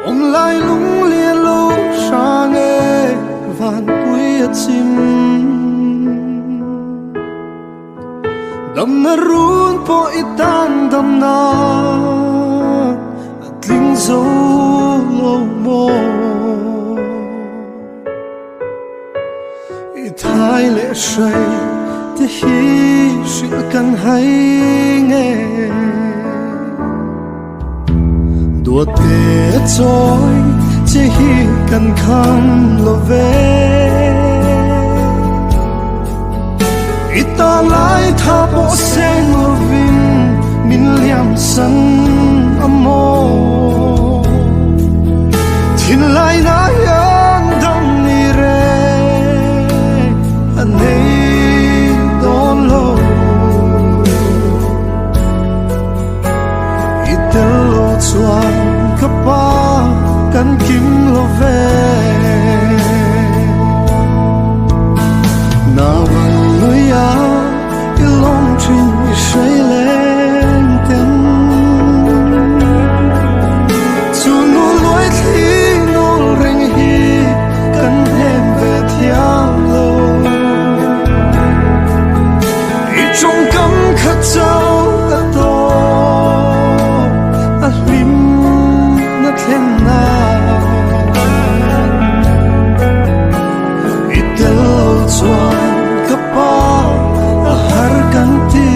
ôm lại lung liền lâu sang nghe van quý chim đầm na run po itan đầm na linh dấu mô i thái lệ say te hi sự cần hay nghe đùa tê trôi chỉ hi cần khăm lo về ita lại tha bộ sen lo vin min liam san amo tin lại na yang dam ni re anei don lo itel lo chuan kapa kan kim lo ve na van lo ya ilong trin say lên tên chu nu lối thi nu ring hi kan hem về thiang lo i trong cấm khát trao ta to a lim na then na i tel chuan kapa a har kan ti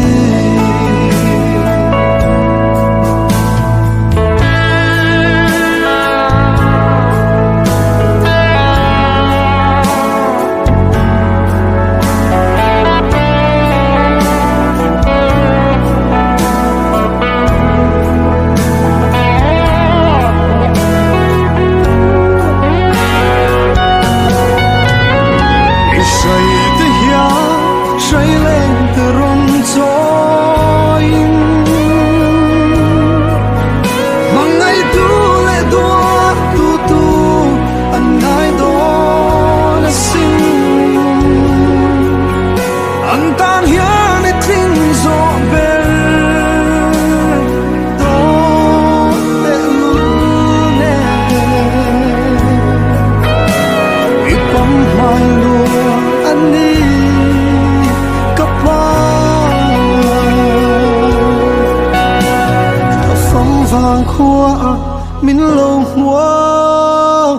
min lâu hoa